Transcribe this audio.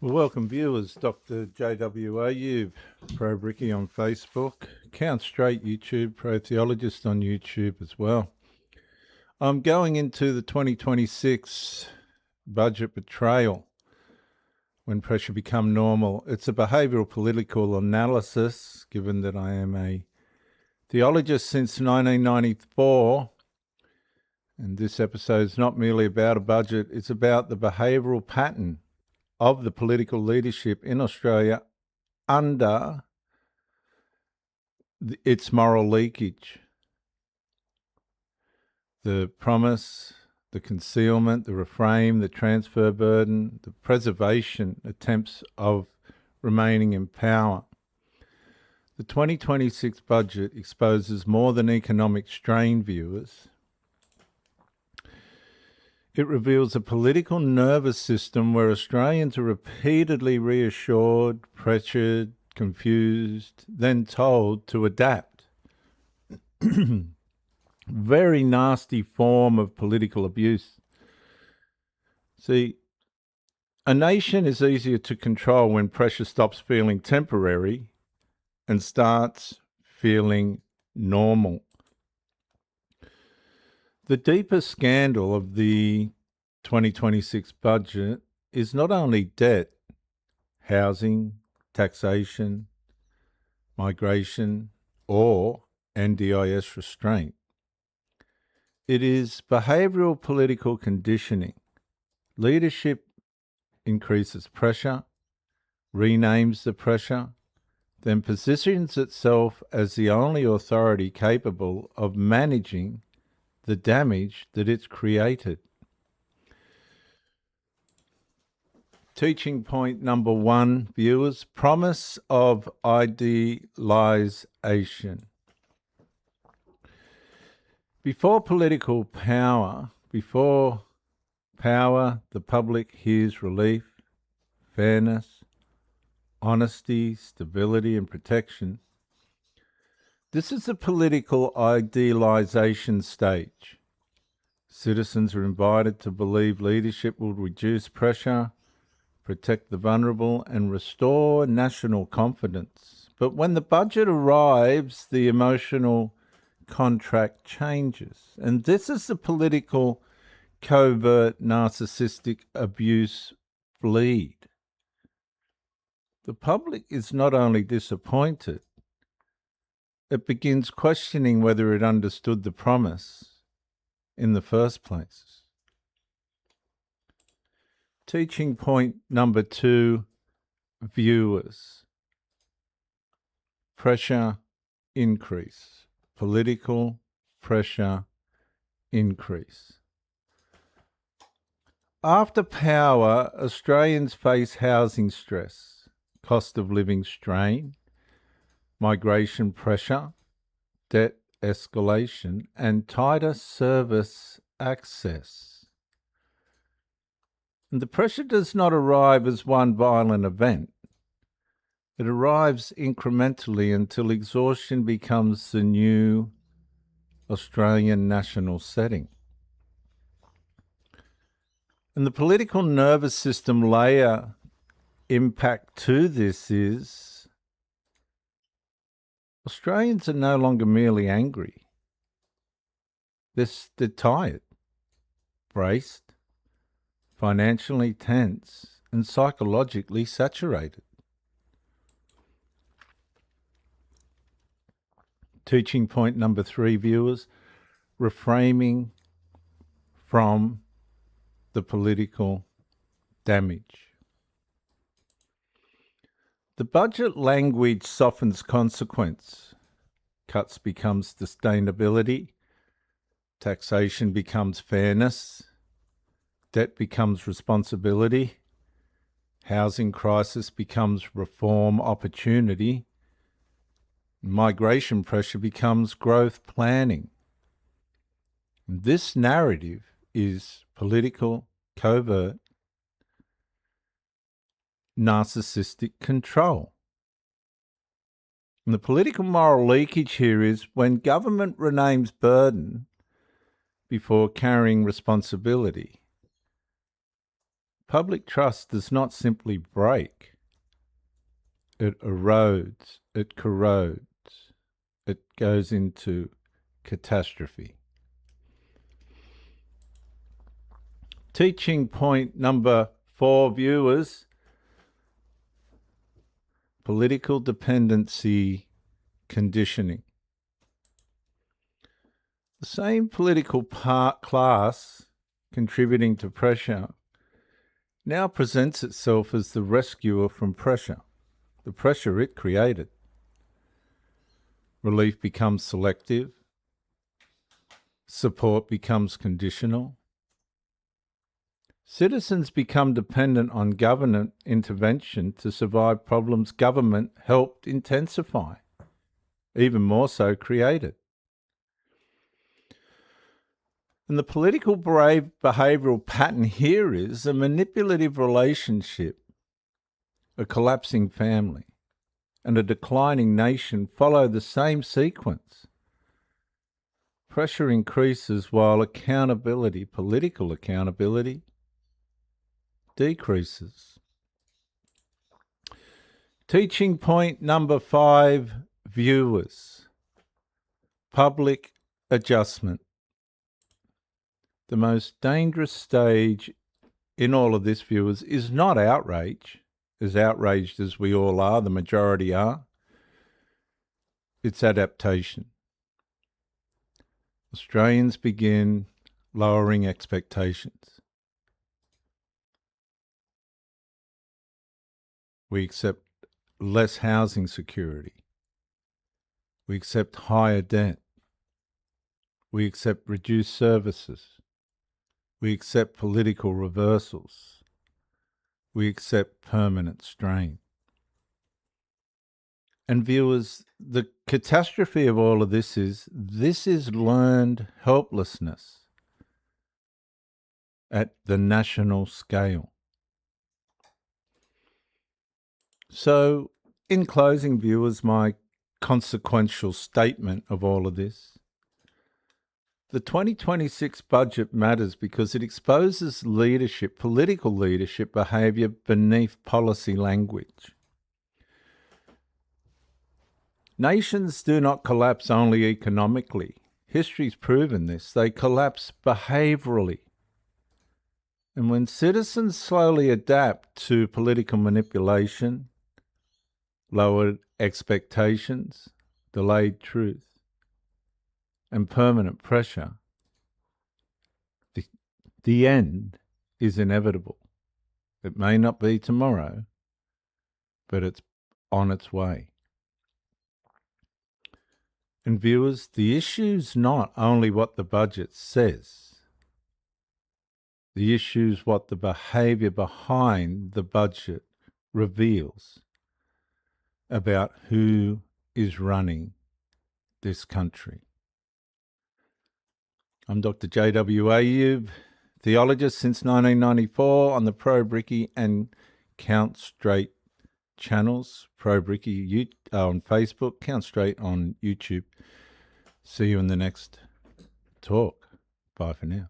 Well, welcome viewers, Dr. JW Ayub, Pro Bricky on Facebook, Count Straight YouTube, Pro Theologist on YouTube as well. I'm going into the 2026 budget betrayal, when pressure become normal. It's a behavioural political analysis, given that I am a theologist since 1994. And this episode is not merely about a budget, it's about the behavioural pattern of the political leadership in Australia under its moral leakage. The promise, the concealment, the reframe, the transfer burden, the preservation attempts of remaining in power. The 2026 budget exposes more than economic strain, viewers. It reveals a political nervous system where Australians are repeatedly reassured, pressured, confused, then told to adapt. Very nasty form of political abuse. See, a nation is easier to control when pressure stops feeling temporary and starts feeling normal. The deepest scandal of the 2026 budget is not only debt, housing, taxation, migration, or NDIS restraint. It is behavioural political conditioning. Leadership increases pressure, renames the pressure, then positions itself as the only authority capable of managing the damage that it's created. Teaching point number 1, viewers, promise of idealization. Before political power, the public hears relief, fairness, honesty, stability, and protection. This is the political idealization stage. Citizens are invited to believe leadership will reduce pressure, protect the vulnerable, and restore national confidence. But when the budget arrives, the emotional contract changes. And this is the political covert narcissistic abuse bleed. The public is not only disappointed, it begins questioning whether it understood the promise in the first place. Teaching point number 2, viewers. Pressure increase. Political pressure increase. After power, Australians face housing stress, cost of living strain, migration pressure, debt escalation, and tighter service access. And the pressure does not arrive as one violent event. It arrives incrementally until exhaustion becomes the new Australian national setting. And the political nervous system layer impact to this is Australians are no longer merely angry. They're tired, braced, financially tense, and psychologically saturated. Teaching point number 3, viewers, reframing from the political damage. The budget language softens consequence. Cuts becomes sustainability. Taxation becomes fairness. Debt becomes responsibility. Housing crisis becomes reform opportunity. Migration pressure becomes growth planning. This narrative is political, covert, narcissistic control. And the political moral leakage here is when government renames burden before carrying responsibility. Public trust does not simply break. It erodes, it corrodes, it goes into catastrophe. Teaching point number 4, viewers: political dependency conditioning. The same political class contributing to pressure now presents itself as the rescuer from pressure, the pressure it created. Relief becomes selective. Support becomes conditional. Citizens become dependent on government intervention to survive problems government helped intensify, even more so created. And the political behavioural pattern here is a manipulative relationship, a collapsing family, and a declining nation follow the same sequence. Pressure increases while accountability, political accountability, decreases. Teaching point number 5, viewers: public adjustment. The most dangerous stage in all of this, viewers, is not outrage, as outraged as we all are, the majority are. It's adaptation. Australians begin lowering expectations. We accept less housing security. We accept higher debt. We accept reduced services. We accept political reversals. We accept permanent strain. And viewers, the catastrophe of all of this is learned helplessness at the national scale. So, in closing, viewers, my consequential statement of all of this: the 2026 budget matters because it exposes leadership, political leadership behaviour beneath policy language. Nations do not collapse only economically. History's proven this. They collapse behaviourally. And when citizens slowly adapt to political manipulation, lowered expectations, delayed truth, and permanent pressure, the end is inevitable. It may not be tomorrow, but it's on its way. And viewers, the issue's not only what the budget says. The issue's what the behaviour behind the budget reveals about who is running this country. I'm Dr. J.W. Ayub, theologist since 1994 on the Pro Bricky and Count Straight channels. Pro Bricky on Facebook, Count Straight on YouTube. See you in the next talk. Bye for now.